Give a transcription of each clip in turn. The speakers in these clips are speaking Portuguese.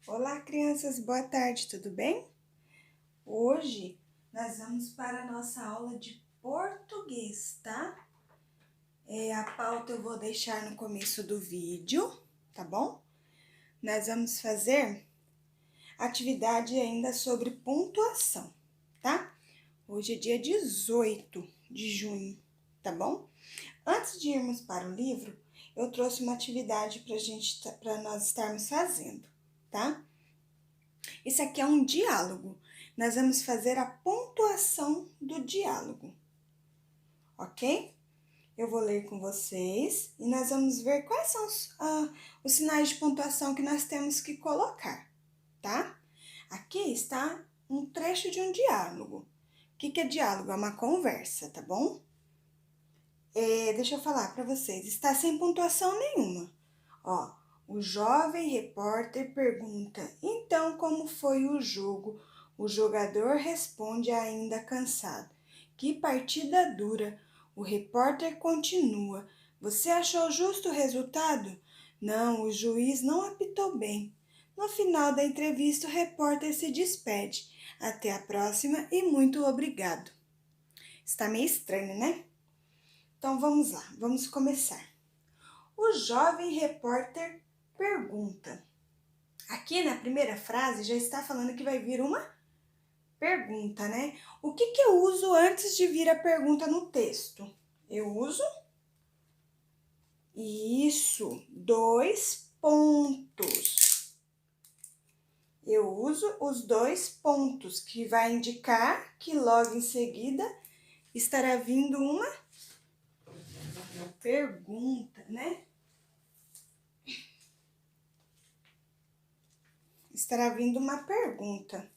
Olá, crianças, boa tarde, tudo bem? Hoje nós vamos para a nossa aula de português, tá? A pauta eu vou deixar no começo do vídeo, tá bom? Nós vamos fazer atividade ainda sobre pontuação, tá? Hoje é dia 18 de junho, tá bom? Antes de irmos para o livro, eu trouxe uma atividade para nós estarmos fazendo, tá? Isso aqui é um diálogo. Nós vamos fazer a pontuação do diálogo, ok? Eu vou ler com vocês e nós vamos ver quais são os sinais de pontuação que nós temos que colocar, tá? Aqui está um trecho de um diálogo. O que é diálogo? É uma conversa, tá bom? Deixa eu falar para vocês. Está sem pontuação nenhuma. Ó, o jovem repórter pergunta: então, como foi o jogo? O jogador responde, ainda cansado: que partida dura. O repórter continua: você achou justo o resultado? Não, o juiz não apitou bem. No final da entrevista, o repórter se despede. Até a próxima e muito obrigado. Está meio estranho, né? Então vamos lá, vamos começar. O jovem repórter pergunta. Aqui na primeira frase já está falando que vai vir uma pergunta, né? O que eu uso antes de vir a pergunta no texto? Eu uso isso, 2 pontos. Eu uso os 2 pontos, que vai indicar que logo em seguida estará vindo uma pergunta, né? Estará vindo uma pergunta.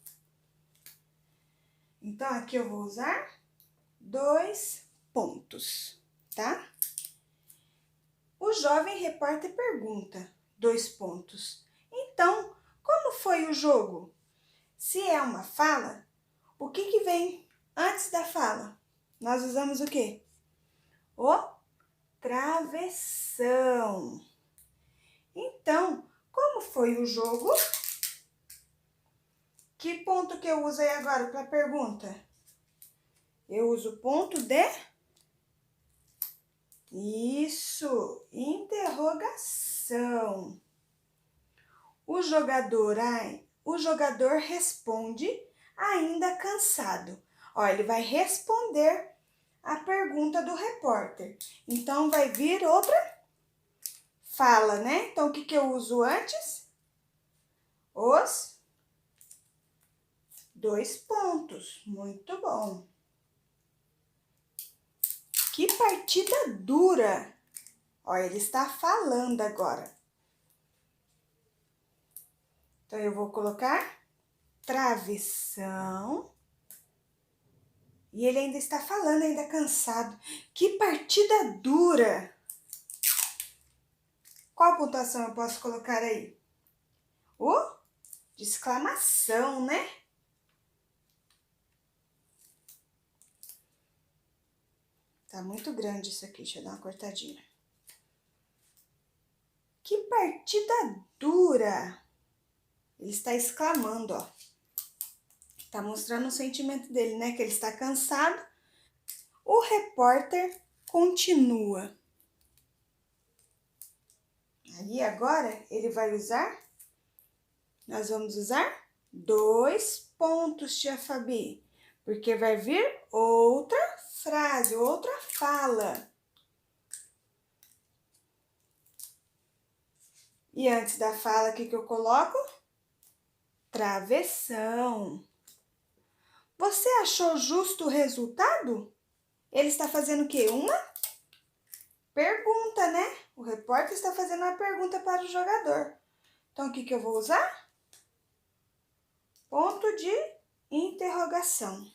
Então, aqui eu vou usar 2 pontos, tá? O jovem repórter pergunta, 2 pontos. Então, como foi o jogo? Se é uma fala, o que vem antes da fala? Nós usamos o quê? O travessão. Então, como foi o jogo? Que ponto que eu uso aí agora para a pergunta? Eu uso o ponto de... Isso, interrogação. O jogador responde ainda cansado. Ó, ele vai responder a pergunta do repórter. Então, vai vir outra fala, né? Então, o que eu uso antes? Os 2 pontos. Muito bom. Que partida dura! Ó, ele está falando agora. Então, eu vou colocar travessão. E ele ainda está falando, ainda cansado. Que partida dura! Qual pontuação eu posso colocar aí? O de exclamação, né? Tá muito grande isso aqui, deixa eu dar uma cortadinha. Que partida dura! Ele está exclamando, ó. Tá mostrando o sentimento dele, né? Que ele está cansado. O repórter continua. Aí agora ele vai usar, nós vamos usar 2 pontos, tia Fabi, porque vai vir outra frase, outra fala. E antes da fala, o que eu coloco? Travessão. Você achou justo o resultado? Ele está fazendo o quê? Uma pergunta, né? O repórter está fazendo uma pergunta para o jogador. Então, o que eu vou usar? Ponto de interrogação.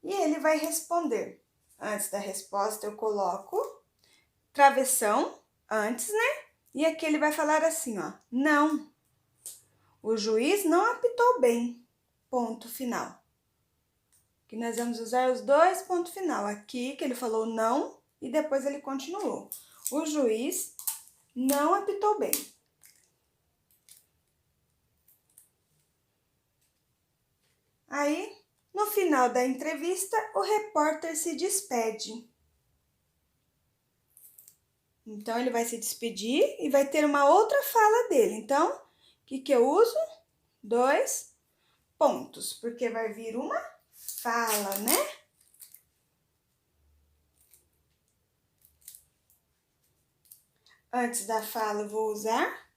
E ele vai responder. Antes da resposta, eu coloco travessão, antes, né? E aqui ele vai falar assim, ó. Não. O juiz não apitou bem. Ponto final. Que nós vamos usar os 2 pontos final. Aqui que ele falou não e depois ele continuou. O juiz não apitou bem. Aí, no final da entrevista, o repórter se despede. Então, ele vai se despedir e vai ter uma outra fala dele. Então, o que eu uso? 2 pontos, porque vai vir uma fala, né? Antes da fala, eu vou usar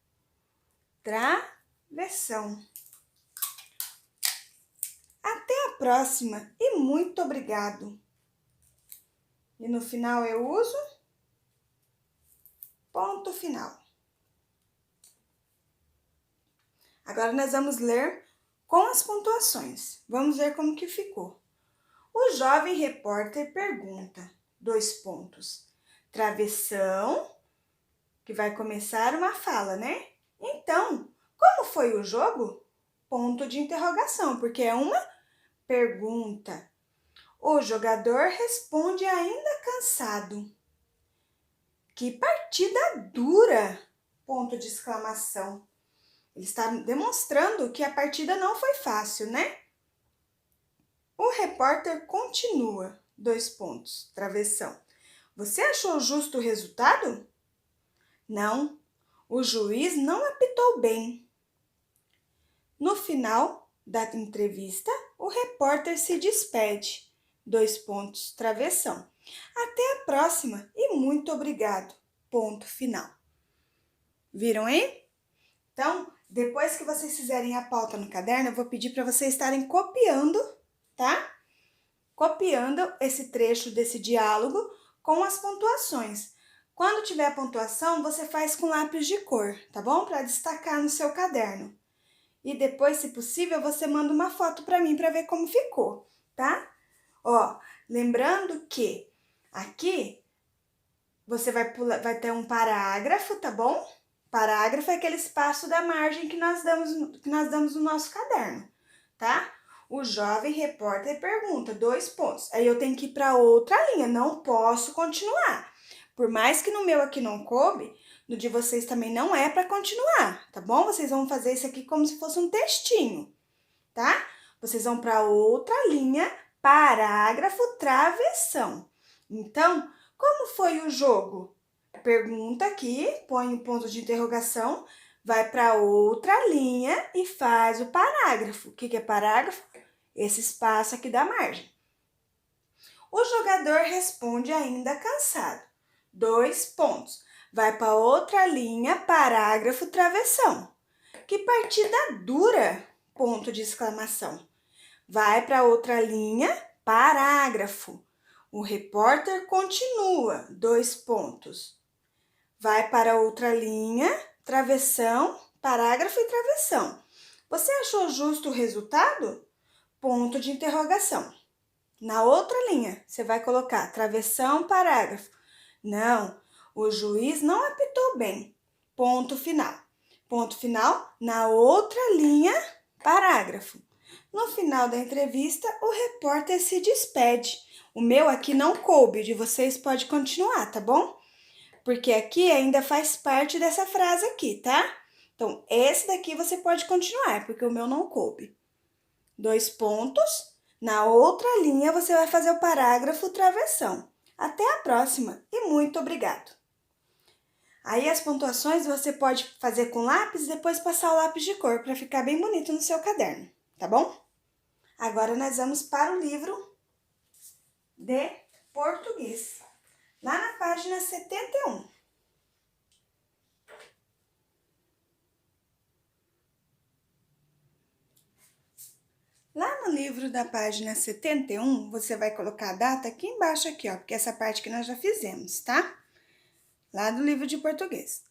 travessão. Até a próxima e muito obrigado. E no final eu uso ponto final. Agora nós vamos ler com as pontuações. Vamos ver como que ficou. O jovem repórter pergunta, 2 pontos. Travessão, que vai começar uma fala, né? Então, como foi o jogo? Ponto de interrogação, porque é uma pergunta. O jogador responde ainda cansado. Que partida dura! Ponto de exclamação. Ele está demonstrando que a partida não foi fácil, né? O repórter continua, 2 pontos, travessão. Você achou justo o resultado? Não, o juiz não apitou bem. No final da entrevista, o repórter se despede, 2 pontos, travessão. Até a próxima e muito obrigado, ponto final. Viram aí? Então, depois que vocês fizerem a pauta no caderno, eu vou pedir para vocês estarem copiando, tá? Copiando esse trecho desse diálogo com as pontuações. Quando tiver a pontuação, você faz com lápis de cor, tá bom? Para destacar no seu caderno. E depois, se possível, você manda uma foto para mim para ver como ficou, tá? Ó, lembrando que aqui você vai ter um parágrafo, tá bom? Parágrafo é aquele espaço da margem que nós damos no nosso caderno, tá? O jovem repórter pergunta, 2 pontos. Aí eu tenho que ir para outra linha, não posso continuar. Por mais que no meu aqui não coube, no de vocês também não é para continuar, tá bom? Vocês vão fazer isso aqui como se fosse um textinho, tá? Vocês vão para outra linha, parágrafo, travessão. Então, como foi o jogo? Pergunta aqui, põe o ponto de interrogação, vai para outra linha e faz o parágrafo. O que é parágrafo? Esse espaço aqui da margem. O jogador responde ainda cansado. 2 pontos. Vai para outra linha, parágrafo, travessão. Que partida dura! Ponto de exclamação. Vai para outra linha, parágrafo. O repórter continua, 2 pontos. Vai para outra linha, travessão, parágrafo e travessão. Você achou justo o resultado? Ponto de interrogação. Na outra linha, você vai colocar travessão, parágrafo. Não, o juiz não apitou bem. Ponto final. Ponto final na outra linha, parágrafo. No final da entrevista, o repórter se despede. O meu aqui não coube, o de vocês pode continuar, tá bom? Porque aqui ainda faz parte dessa frase aqui, tá? Então, esse daqui você pode continuar, porque o meu não coube. 2 pontos. Na outra linha, você vai fazer o parágrafo travessão. Até a próxima e muito obrigado. Aí as pontuações você pode fazer com lápis e depois passar o lápis de cor para ficar bem bonito no seu caderno, tá bom? Agora nós vamos para o livro de português, lá na página 71. Lá no livro da página 71, você vai colocar a data aqui embaixo, aqui, ó, porque essa parte que nós já fizemos, tá? Lá do livro de português.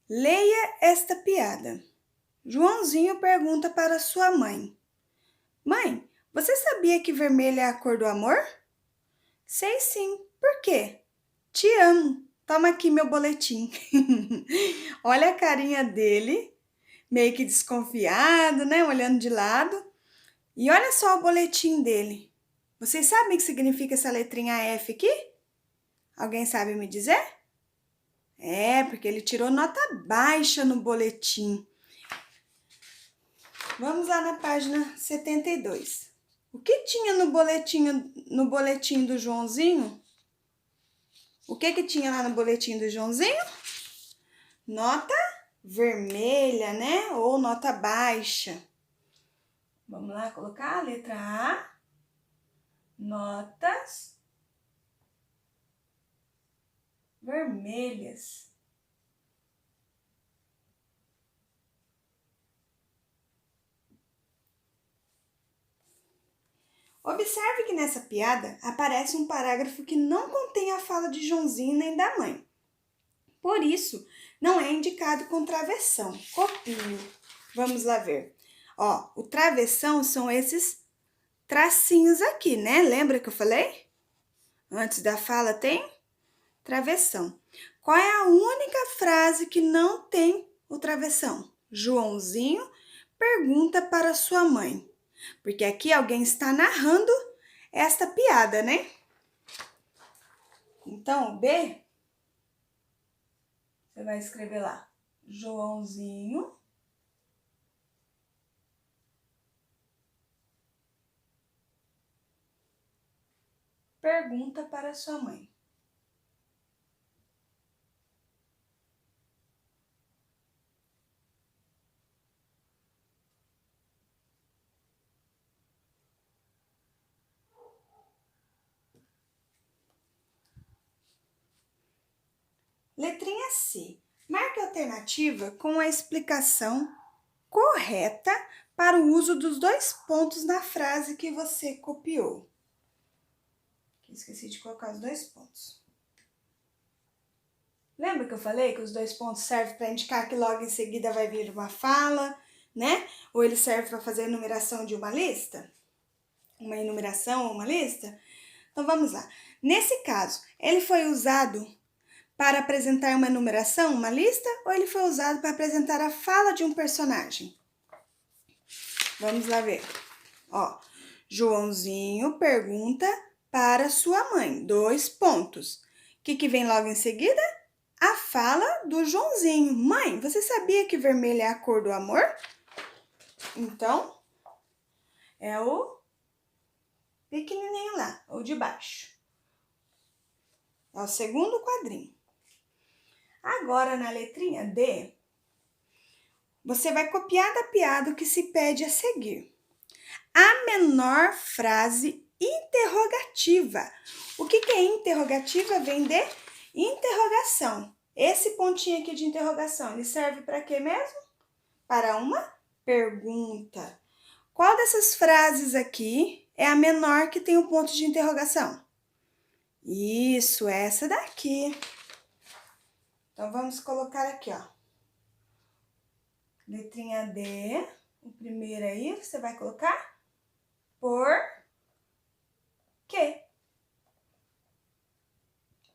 Leia esta piada. Joãozinho pergunta para sua mãe. Mãe, você sabia que vermelho é a cor do amor? Sei sim. Por quê? Te amo. Toma aqui meu boletim. Olha a carinha dele, meio que desconfiado, né? Olhando de lado. E olha só o boletim dele. Vocês sabem o que significa essa letrinha F aqui? Alguém sabe me dizer? É, porque ele tirou nota baixa no boletim. Vamos lá na página 72. O que tinha no boletim do Joãozinho? O que tinha lá no boletim do Joãozinho? Nota vermelha, né? Ou nota baixa. Vamos lá colocar a letra A. Notas vermelhas. Observe que nessa piada aparece um parágrafo que não contém a fala de Joãozinho nem da mãe. Por isso, não é indicado com travessão. Copio. Vamos lá ver. Ó, o travessão são esses tracinhos aqui, né? Lembra que eu falei? Antes da fala tem travessão. Qual é a única frase que não tem o travessão? Joãozinho pergunta para sua mãe. Porque aqui alguém está narrando esta piada, né? Então, o B, você vai escrever lá. Joãozinho pergunta para sua mãe. Letrinha C. Marque a alternativa com a explicação correta para o uso dos dois pontos na frase que você copiou. Esqueci de colocar os dois pontos. Lembra que eu falei que os dois pontos servem para indicar que logo em seguida vai vir uma fala, né? Ou ele serve para fazer a enumeração de uma lista? Uma enumeração ou uma lista? Então vamos lá. Nesse caso, ele foi usado para apresentar uma enumeração, uma lista, ou ele foi usado para apresentar a fala de um personagem? Vamos lá ver. Ó, Joãozinho pergunta para sua mãe. Dois pontos. O que vem logo em seguida? A fala do Joãozinho. Mãe, você sabia que vermelho é a cor do amor? Então, é o pequenininho lá, ou de baixo. É o segundo quadrinho. Agora, na letrinha D, você vai copiar da piada o que se pede a seguir. A menor frase interrogativa. O que é interrogativa? Vem de interrogação. Esse pontinho aqui de interrogação, ele serve para quê mesmo? Para uma pergunta. Qual dessas frases aqui é a menor que tem o ponto de interrogação? Isso, essa daqui. Então, vamos colocar aqui, ó. Letrinha D, o primeiro aí, você vai colocar por quê?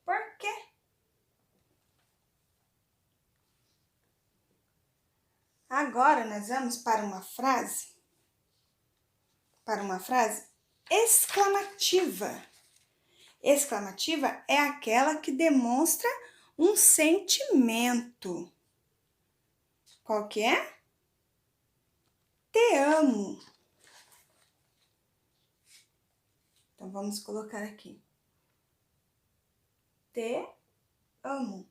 Por quê? Agora, nós vamos para uma frase exclamativa. Exclamativa é aquela que demonstra um sentimento. Qual que é? Te amo. Então, vamos colocar aqui. Te amo.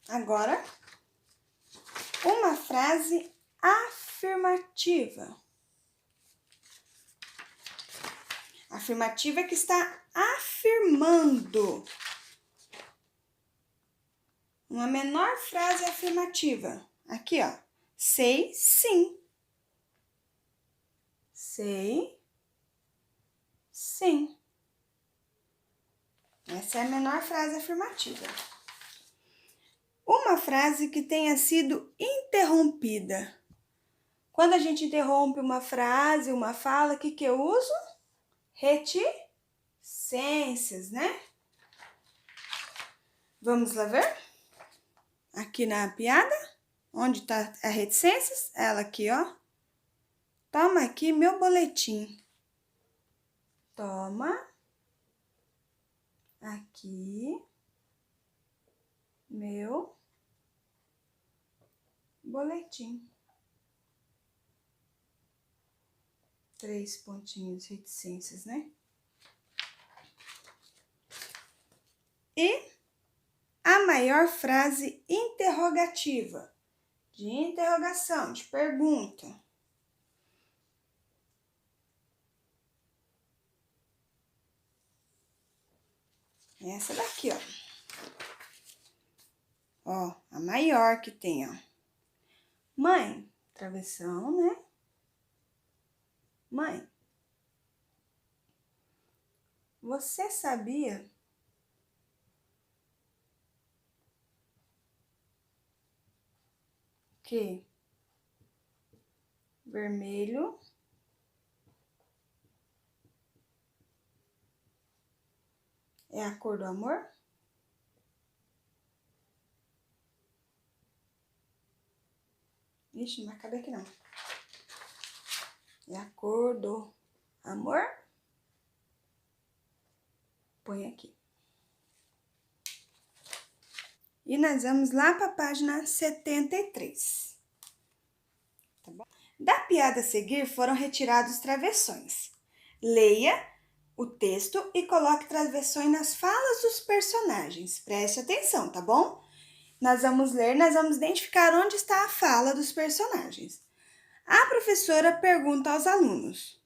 Agora, uma frase afirmativa. Afirmativa é que está afirmando. Uma menor frase afirmativa. Aqui, ó. Sei sim. Sei sim. Essa é a menor frase afirmativa. Uma frase que tenha sido interrompida. Quando a gente interrompe uma frase, uma fala, o que eu uso? Reticências, né? Vamos lá ver? Aqui na piada, onde tá a reticências? Ela aqui, ó. Toma aqui meu boletim. Toma aqui meu boletim. 3 pontinhos reticências, né? E a maior frase interrogativa, de interrogação, de pergunta. Essa daqui, ó. Ó, a maior que tem, ó. Mãe, travessão, né? Mãe, você sabia que vermelho é a cor do amor? Ixi, não vai caber aqui não. É a cor do amor? Põe aqui. E nós vamos lá para a página 73. Tá bom? Da piada a seguir foram retirados travessões. Leia o texto e coloque travessões nas falas dos personagens. Preste atenção, tá bom? Nós vamos ler, nós vamos identificar onde está a fala dos personagens. A professora pergunta aos alunos: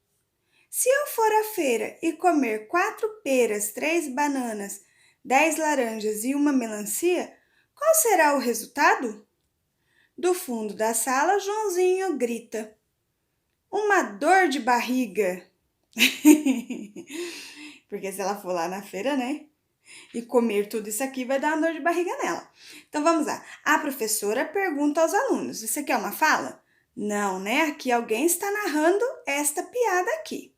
se eu for à feira e comer 4 peras, 3 bananas, 10 laranjas e uma melancia, qual será o resultado? Do fundo da sala, Joãozinho grita: uma dor de barriga. Porque se ela for lá na feira, né? E comer tudo isso aqui vai dar uma dor de barriga nela. Então vamos lá. A professora pergunta aos alunos: isso aqui é uma fala? Não, né? Aqui alguém está narrando esta piada aqui.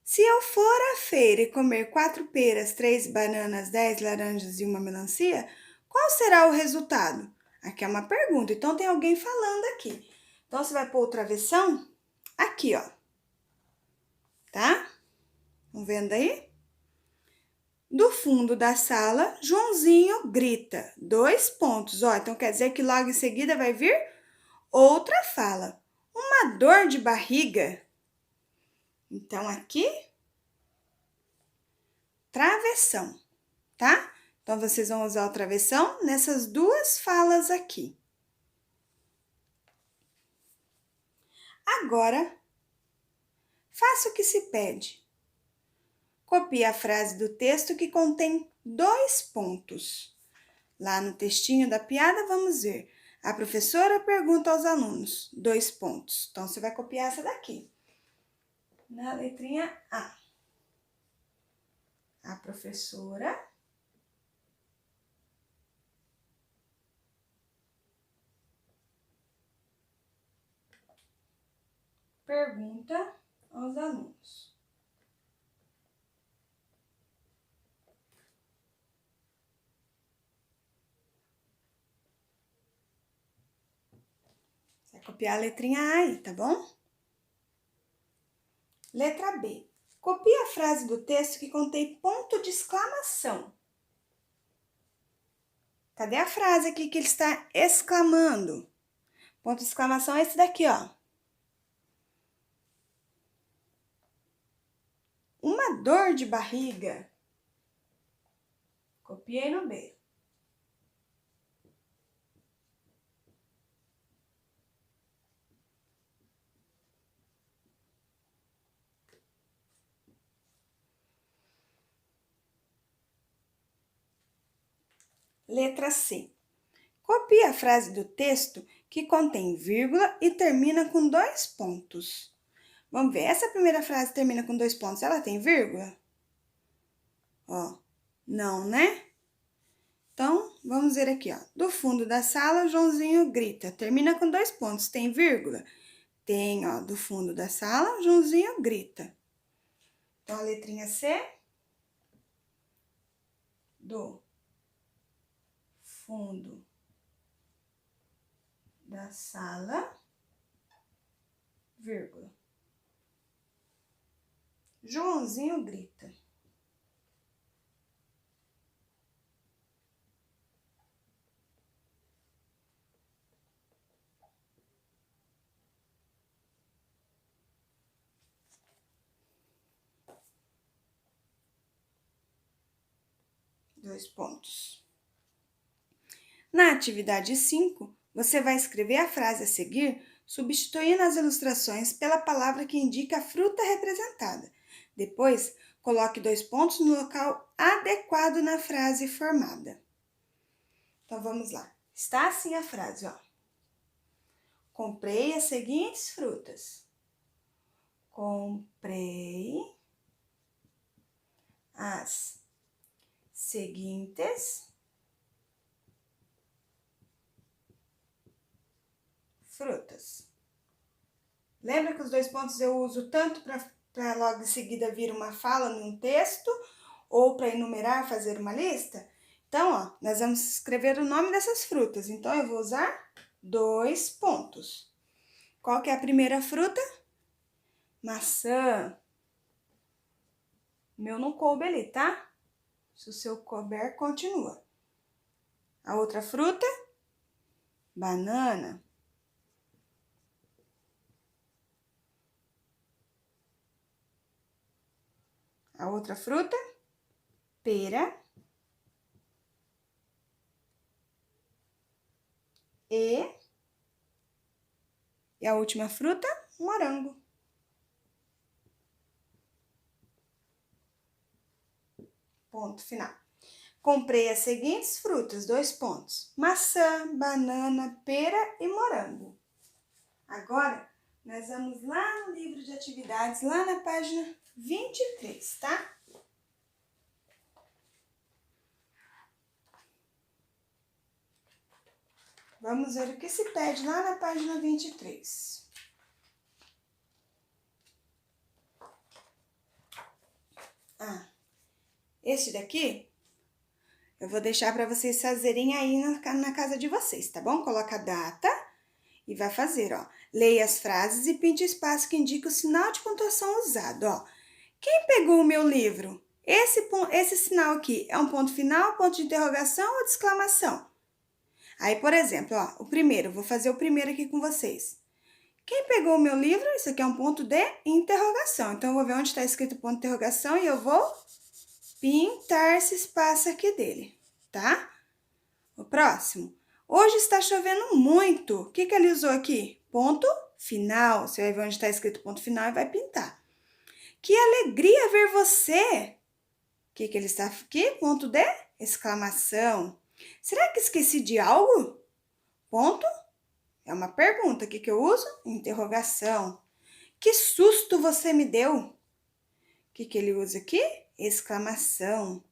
Se eu for à feira e comer 4 peras, 3 bananas, 10 laranjas e uma melancia, qual será o resultado? Aqui é uma pergunta, então tem alguém falando aqui. Então, você vai pôr o travessão aqui, ó. Tá? Estão vendo aí? Do fundo da sala, Joãozinho grita. 2 pontos, ó. Então, quer dizer que logo em seguida vai vir outra fala. Uma dor de barriga. Então, aqui, travessão, tá? Então, vocês vão usar o travessão nessas 2 falas aqui. Agora, faça o que se pede. Copie a frase do texto que contém 2 pontos. Lá no textinho da piada, vamos ver. A professora pergunta aos alunos, 2 pontos. Então, você vai copiar essa daqui. Na letrinha A. A professora pergunta aos alunos. Você vai copiar a letrinha A aí, tá bom? Letra B. Copie a frase do texto que contém ponto de exclamação. Cadê a frase aqui que ele está exclamando? Ponto de exclamação é esse daqui, ó. Uma dor de barriga. Copiei no B. Letra C. Copie a frase do texto que contém vírgula e termina com 2 pontos. Vamos ver, essa primeira frase termina com 2 pontos, ela tem vírgula? Ó, não, né? Então, vamos ver aqui, ó. Do fundo da sala, Joãozinho grita. Termina com 2 pontos, tem vírgula? Tem, ó, do fundo da sala, Joãozinho grita. Então, a letrinha C, do fundo da sala, vírgula. Joãozinho grita. 2 pontos. Na atividade 5, você vai escrever a frase a seguir, substituindo as ilustrações pela palavra que indica a fruta representada. Depois, coloque 2 pontos no local adequado na frase formada. Então, vamos lá. Está assim a frase, ó. Comprei as seguintes frutas. Comprei as seguintes frutas. Lembra que os 2 pontos eu uso tanto para logo em seguida vir uma fala num texto ou para enumerar, fazer uma lista? Então, ó, nós vamos escrever o nome dessas frutas. Então, eu vou usar 2 pontos. Qual que é a primeira fruta? Maçã. O meu não coube ali, tá? Se o seu couber, continua. A outra fruta? Banana. A outra fruta? Pera. E a última fruta? Morango. Ponto final. Comprei as seguintes frutas, 2 pontos. Maçã, banana, pera e morango. Agora, nós vamos lá no livro de atividades, lá na página 23, tá? Vamos ver o que se pede lá na página 23. Este daqui eu vou deixar para vocês fazerem aí na casa de vocês, tá bom? Coloca a data e vai fazer, ó. Leia as frases e pinte o espaço que indica o sinal de pontuação usado, ó. Quem pegou o meu livro? Esse sinal aqui é um ponto final, ponto de interrogação ou de exclamação? Aí, por exemplo, ó, o primeiro, vou fazer o primeiro aqui com vocês. Quem pegou o meu livro? Isso aqui é um ponto de interrogação. Então, eu vou ver onde está escrito ponto de interrogação e eu vou pintar esse espaço aqui dele, tá? O próximo. Hoje está chovendo muito. O que ele usou aqui? Ponto final. Você vai ver onde está escrito ponto final e vai pintar. Que alegria ver você! O que ele está aqui? Ponto de exclamação. Será que esqueci de algo? Ponto. É uma pergunta. O que eu uso? Interrogação. Que susto você me deu? O que ele usa aqui? Exclamação.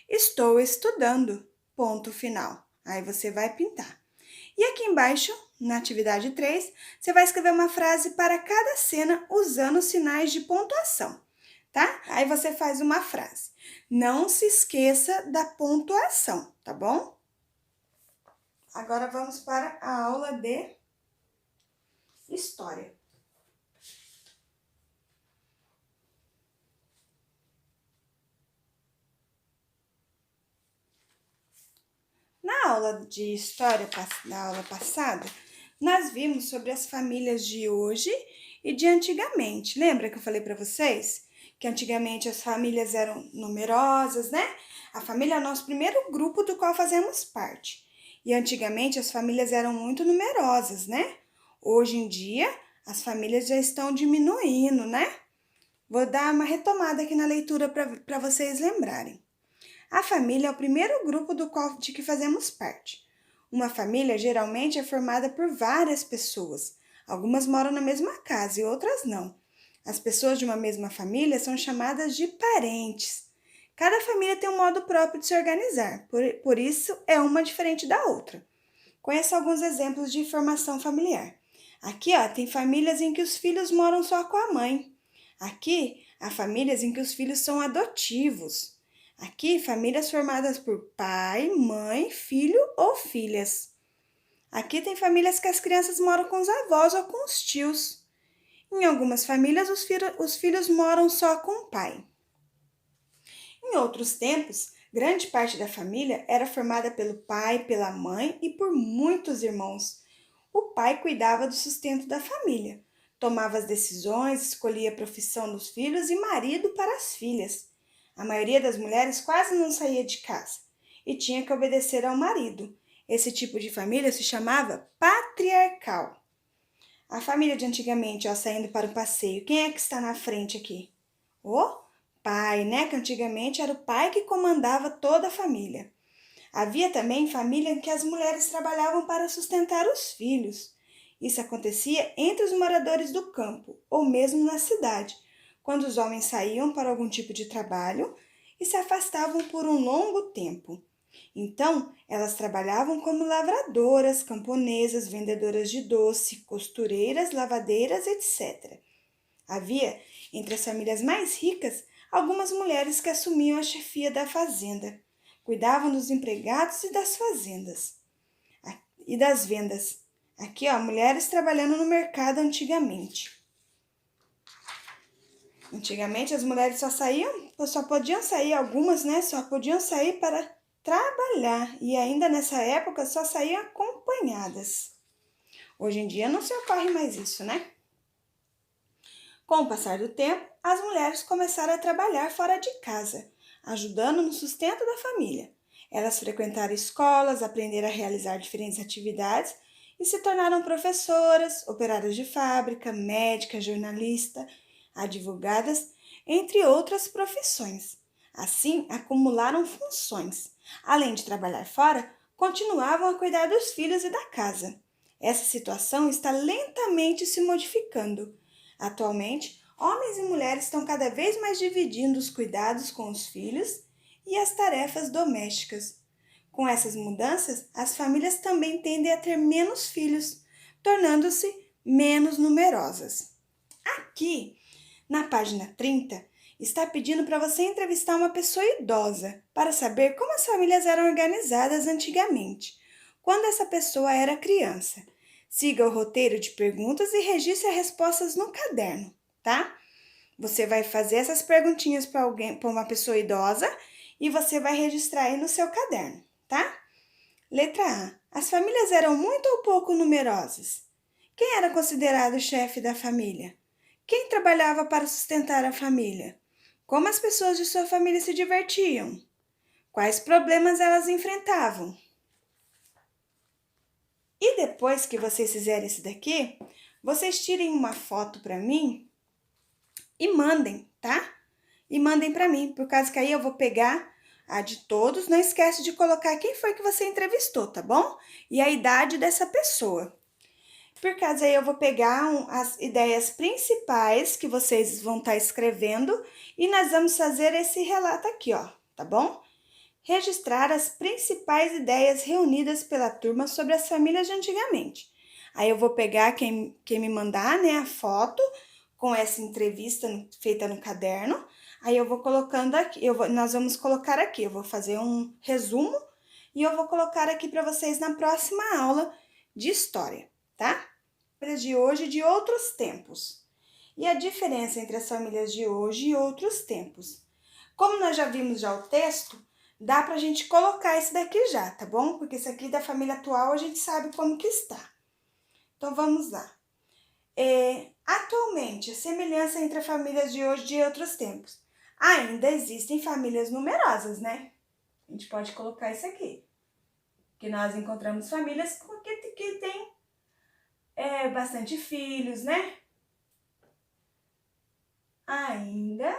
Estou estudando. Ponto final. Aí você vai pintar. E aqui embaixo, na atividade 3, você vai escrever uma frase para cada cena usando sinais de pontuação, tá? Aí você faz uma frase. Não se esqueça da pontuação, tá bom? Agora vamos para a aula de História. Na aula de História, na aula passada, nós vimos sobre as famílias de hoje e de antigamente. Lembra que eu falei para vocês que antigamente as famílias eram numerosas, né? A família é o nosso primeiro grupo do qual fazemos parte. E antigamente as famílias eram muito numerosas, né? Hoje em dia, as famílias já estão diminuindo, né? Vou dar uma retomada aqui na leitura para vocês lembrarem. A família é o primeiro grupo de que fazemos parte. Uma família geralmente é formada por várias pessoas. Algumas moram na mesma casa e outras não. As pessoas de uma mesma família são chamadas de parentes. Cada família tem um modo próprio de se organizar, por isso é uma diferente da outra. Conheço alguns exemplos de formação familiar. Aqui, ó, tem famílias em que os filhos moram só com a mãe. Aqui, há famílias em que os filhos são adotivos. Aqui, famílias formadas por pai, mãe, filho ou filhas. Aqui tem famílias que as crianças moram com os avós ou com os tios. Em algumas famílias, os filhos moram só com o pai. Em outros tempos, grande parte da família era formada pelo pai, pela mãe e por muitos irmãos. O pai cuidava do sustento da família, tomava as decisões, escolhia a profissão dos filhos e marido para as filhas. A maioria das mulheres quase não saía de casa. e tinha que obedecer ao marido. Esse tipo de família se chamava patriarcal. A família de antigamente, ó, saindo para o passeio, quem é que está na frente aqui? O pai, né? Que antigamente era o pai que comandava toda a família. Havia também família em que as mulheres trabalhavam para sustentar os filhos. Isso acontecia entre os moradores do campo ou mesmo na cidade, quando os homens saíam para algum tipo de trabalho e se afastavam por um longo tempo. Então, elas trabalhavam como lavradoras, camponesas, vendedoras de doce, costureiras, lavadeiras, etc. Havia, entre as famílias mais ricas, algumas mulheres que assumiam a chefia da fazenda, cuidavam dos empregados e das fazendas e das vendas. Aqui, ó, mulheres trabalhando no mercado antigamente. Antigamente as mulheres só podiam sair algumas, né? Só podiam sair para trabalhar e ainda nessa época só saíam acompanhadas. Hoje em dia não se ocorre mais isso, né? Com o passar do tempo, as mulheres começaram a trabalhar fora de casa, ajudando no sustento da família. Elas frequentaram escolas, aprenderam a realizar diferentes atividades e se tornaram professoras, operárias de fábrica, médicas, jornalistas, advogadas, entre outras profissões. Assim, acumularam funções. Além de trabalhar fora, continuavam a cuidar dos filhos e da casa. Essa situação está lentamente se modificando. Atualmente, homens e mulheres estão cada vez mais dividindo os cuidados com os filhos e as tarefas domésticas. Com essas mudanças, as famílias também tendem a ter menos filhos, tornando-se menos numerosas. Aqui, na página 30, está pedindo para você entrevistar uma pessoa idosa para saber como as famílias eram organizadas antigamente, quando essa pessoa era criança. Siga o roteiro de perguntas e registre as respostas no caderno, tá? Você vai fazer essas perguntinhas para uma pessoa idosa e você vai registrar aí no seu caderno, tá? Letra A. As famílias eram muito ou pouco numerosas? Quem era considerado o chefe da família? Quem trabalhava para sustentar a família? Como as pessoas de sua família se divertiam? Quais problemas elas enfrentavam? E depois que vocês fizerem isso daqui, vocês tirem uma foto para mim e mandem, tá? E mandem para mim, por causa que aí eu vou pegar a de todos. Não esquece de colocar quem foi que você entrevistou, tá bom? E a idade dessa pessoa. Por causa aí eu vou pegar as ideias principais que vocês vão estar escrevendo e nós vamos fazer esse relato aqui, ó, tá bom? Registrar as principais ideias reunidas pela turma sobre as famílias de antigamente. Aí eu vou pegar quem me mandar, né, a foto com essa entrevista feita no caderno. Aí eu vou colocando aqui, nós vamos colocar aqui, eu vou fazer um resumo e eu vou colocar aqui para vocês na próxima aula de história, tá? De hoje e de outros tempos. E a diferença entre as famílias de hoje e outros tempos. Como nós já vimos já o texto, dá pra gente colocar esse daqui já, tá bom? Porque esse aqui da família atual a gente sabe como que está. Então vamos lá. Atualmente, a semelhança entre as famílias de hoje e de outros tempos. Ainda existem famílias numerosas, né? A gente pode colocar isso aqui. Que nós encontramos famílias que têm bastante filhos, né? Ainda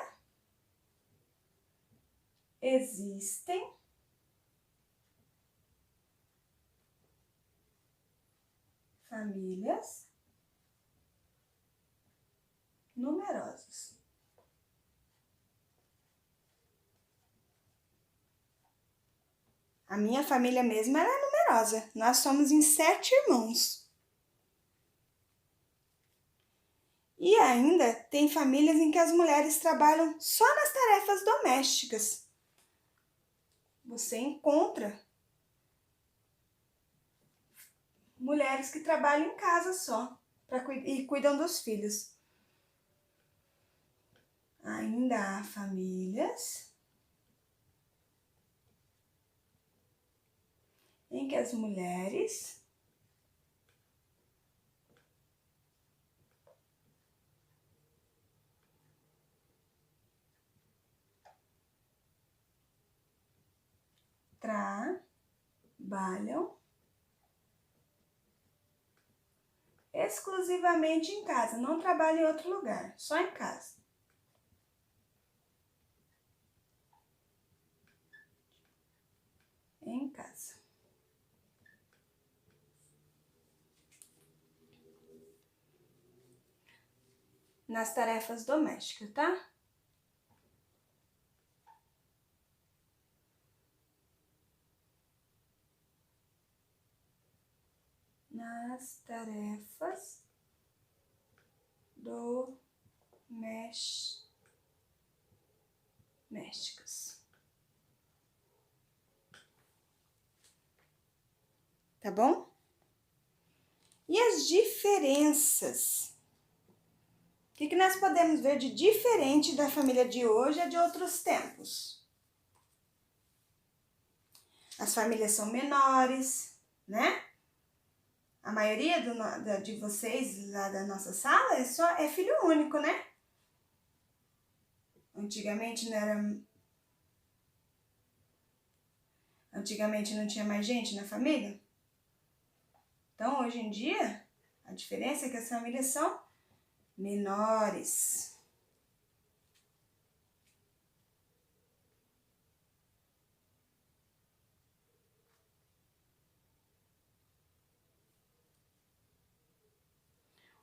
existem famílias numerosas. A minha família mesmo ela é numerosa. Nós somos em 7 irmãos. E ainda tem famílias em que as mulheres trabalham só nas tarefas domésticas. Você encontra mulheres que trabalham em casa só e cuidam dos filhos. Ainda há famílias em que as mulheres trabalham exclusivamente em casa, não trabalham em outro lugar, só em casa. Em casa. Nas tarefas domésticas, tá? Nas tarefas domésticas. Tá bom? E as diferenças? O que nós podemos ver de diferente da família de hoje e de outros tempos? As famílias são menores, né? A maioria de vocês lá da nossa sala é filho único, né? Antigamente não tinha mais gente na família. Então, hoje em dia, a diferença é que as famílias são menores.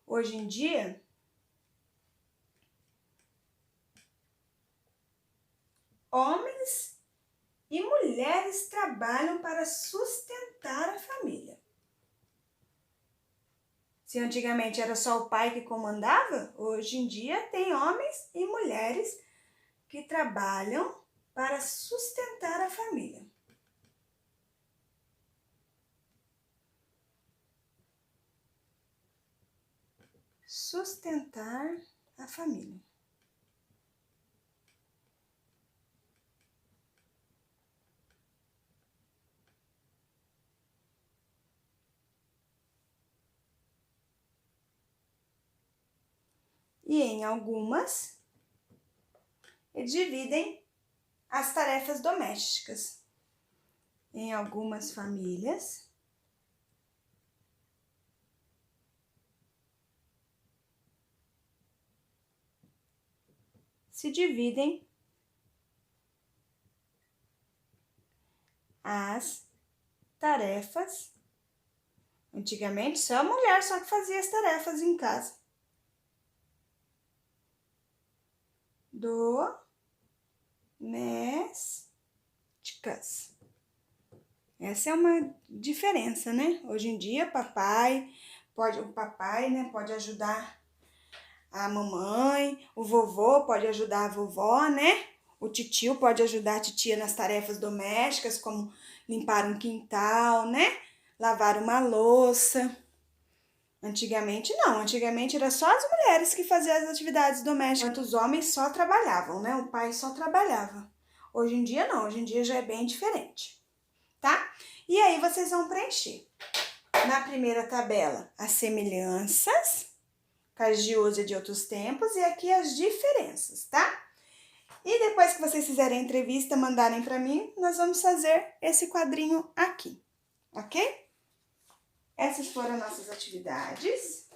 Hoje em dia, homens e mulheres trabalham para sustentar a família. Se antigamente era só o pai que comandava, hoje em dia tem homens e mulheres que trabalham para sustentar a família. Sustentar a família. E em algumas, eles dividem as tarefas domésticas. Em algumas famílias, se dividem as tarefas. Antigamente, só a mulher só que fazia as tarefas em casa. Domésticas. Essa é uma diferença, né? Hoje em dia, o papai, né, pode ajudar a mamãe, o vovô pode ajudar a vovó, né? O titio pode ajudar a titia nas tarefas domésticas, como limpar um quintal, né? Lavar uma louça. Antigamente não, antigamente era só as mulheres que faziam as atividades domésticas, enquanto os homens só trabalhavam, né? O pai só trabalhava. Hoje em dia não, hoje em dia já é bem diferente, tá? E aí vocês vão preencher. Na primeira tabela, as semelhanças, as de hoje e de outros tempos, e aqui as diferenças, tá? E depois que vocês fizerem a entrevista, mandarem para mim, nós vamos fazer esse quadrinho aqui, ok? Essas foram nossas atividades,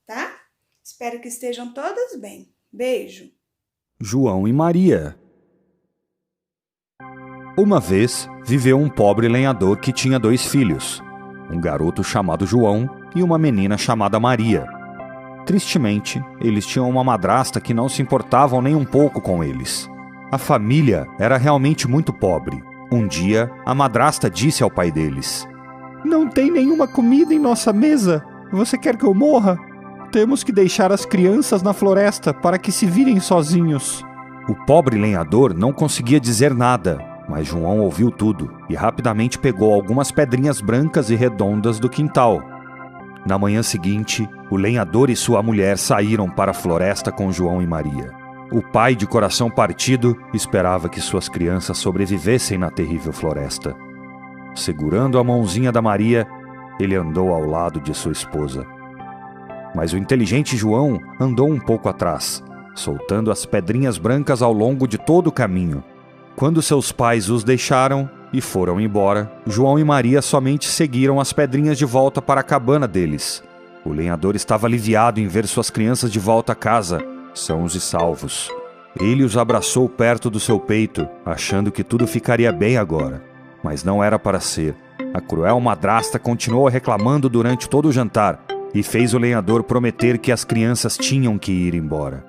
tá? Espero que estejam todas bem. Beijo. João e Maria. Uma vez, viveu um pobre lenhador que tinha 2 filhos, um garoto chamado João e uma menina chamada Maria. Tristemente, eles tinham uma madrasta que não se importavam nem um pouco com eles. A família era realmente muito pobre. Um dia, a madrasta disse ao pai deles: "Não tem nenhuma comida em nossa mesa. Você quer que eu morra? Temos que deixar as crianças na floresta para que se virem sozinhos." O pobre lenhador não conseguia dizer nada, mas João ouviu tudo e rapidamente pegou algumas pedrinhas brancas e redondas do quintal. Na manhã seguinte, o lenhador e sua mulher saíram para a floresta com João e Maria. O pai, de coração partido, esperava que suas crianças sobrevivessem na terrível floresta. Segurando a mãozinha da Maria, ele andou ao lado de sua esposa. Mas o inteligente João andou um pouco atrás, soltando as pedrinhas brancas ao longo de todo o caminho. Quando seus pais os deixaram, e foram embora, João e Maria somente seguiram as pedrinhas de volta para a cabana deles. O lenhador estava aliviado em ver suas crianças de volta a casa, sãos e salvos. Ele os abraçou perto do seu peito, achando que tudo ficaria bem agora. Mas não era para ser. A cruel madrasta continuou reclamando durante todo o jantar e fez o lenhador prometer que as crianças tinham que ir embora.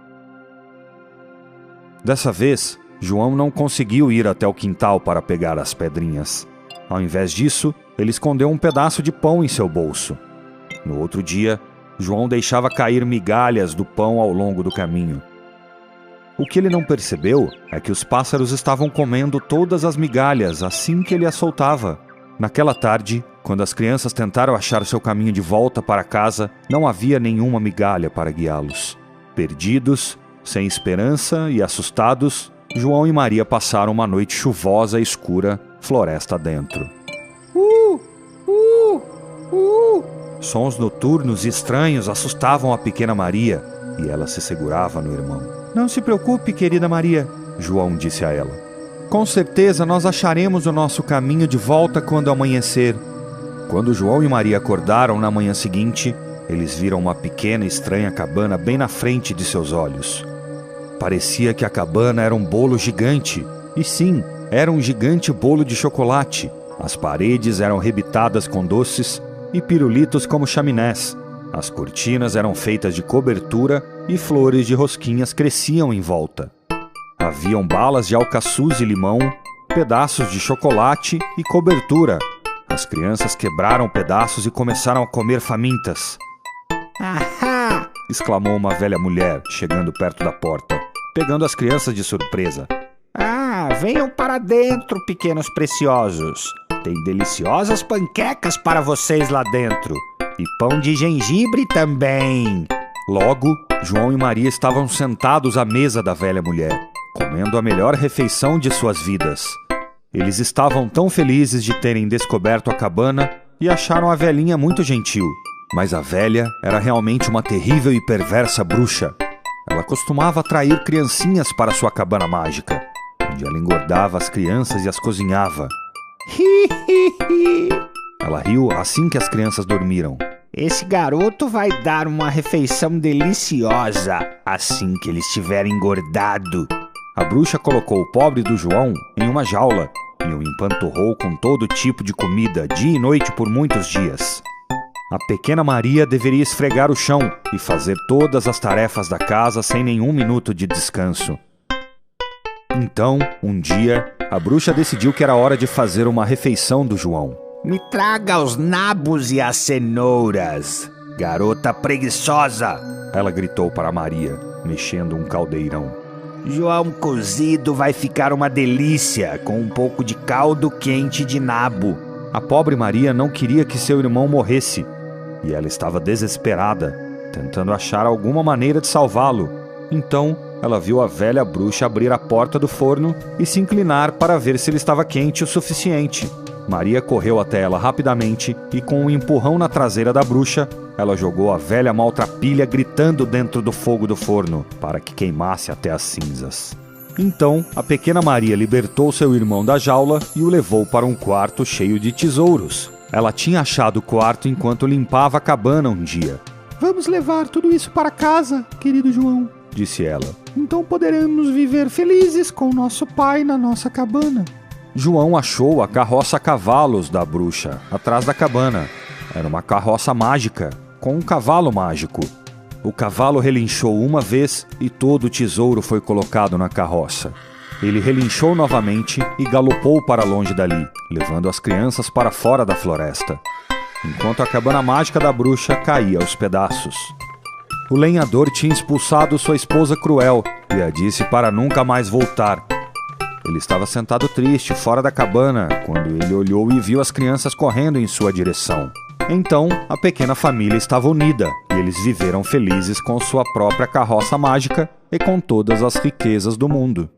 Dessa vez, João não conseguiu ir até o quintal para pegar as pedrinhas. Ao invés disso, ele escondeu um pedaço de pão em seu bolso. No outro dia, João deixava cair migalhas do pão ao longo do caminho. O que ele não percebeu é que os pássaros estavam comendo todas as migalhas assim que ele as soltava. Naquela tarde, quando as crianças tentaram achar seu caminho de volta para casa, não havia nenhuma migalha para guiá-los. Perdidos, sem esperança e assustados, João e Maria passaram uma noite chuvosa e escura, floresta dentro. Sons noturnos e estranhos assustavam a pequena Maria, e ela se segurava no irmão. "Não se preocupe, querida Maria", João disse a ela. "Com certeza nós acharemos o nosso caminho de volta quando amanhecer." Quando João e Maria acordaram na manhã seguinte, eles viram uma pequena e estranha cabana bem na frente de seus olhos. Parecia que a cabana era um bolo gigante. E sim, era um gigante bolo de chocolate. As paredes eram rebitadas com doces e pirulitos como chaminés. As cortinas eram feitas de cobertura e flores de rosquinhas cresciam em volta. Haviam balas de alcaçuz e limão, pedaços de chocolate e cobertura. As crianças quebraram pedaços e começaram a comer famintas. "Ahá!" exclamou uma velha mulher, chegando perto da porta, pegando as crianças de surpresa. "Ah, venham para dentro, pequenos preciosos. Tem deliciosas panquecas para vocês lá dentro. E pão de gengibre também." Logo, João e Maria estavam sentados à mesa da velha mulher, comendo a melhor refeição de suas vidas. Eles estavam tão felizes de terem descoberto a cabana e acharam a velhinha muito gentil. Mas a velha era realmente uma terrível e perversa bruxa. Ela costumava atrair criancinhas para sua cabana mágica, onde ela engordava as crianças e as cozinhava. Ela riu assim que as crianças dormiram. "Esse garoto vai dar uma refeição deliciosa assim que ele estiver engordado." A bruxa colocou o pobre do João em uma jaula e o empanturrou com todo tipo de comida dia e noite por muitos dias. A pequena Maria deveria esfregar o chão e fazer todas as tarefas da casa sem nenhum minuto de descanso. Então, um dia, a bruxa decidiu que era hora de fazer uma refeição do João. "Me traga os nabos e as cenouras, garota preguiçosa!" ela gritou para Maria, mexendo um caldeirão. "João cozido vai ficar uma delícia, com um pouco de caldo quente de nabo." A pobre Maria não queria que seu irmão morresse, e ela estava desesperada, tentando achar alguma maneira de salvá-lo. Então, ela viu a velha bruxa abrir a porta do forno e se inclinar para ver se ele estava quente o suficiente. Maria correu até ela rapidamente e, com um empurrão na traseira da bruxa, ela jogou a velha maltrapilha gritando dentro do fogo do forno para que queimasse até as cinzas. Então, a pequena Maria libertou seu irmão da jaula e o levou para um quarto cheio de tesouros. Ela tinha achado o quarto enquanto limpava a cabana um dia. "Vamos levar tudo isso para casa, querido João", disse ela. "Então poderemos viver felizes com nosso pai na nossa cabana." João achou a carroça a cavalos da bruxa atrás da cabana. Era uma carroça mágica, com um cavalo mágico. O cavalo relinchou uma vez e todo o tesouro foi colocado na carroça. Ele relinchou novamente e galopou para longe dali, levando as crianças para fora da floresta, enquanto a cabana mágica da bruxa caía aos pedaços. O lenhador tinha expulsado sua esposa cruel e a disse para nunca mais voltar. Ele estava sentado triste, fora da cabana, quando ele olhou e viu as crianças correndo em sua direção. Então, a pequena família estava unida e eles viveram felizes com sua própria carroça mágica e com todas as riquezas do mundo.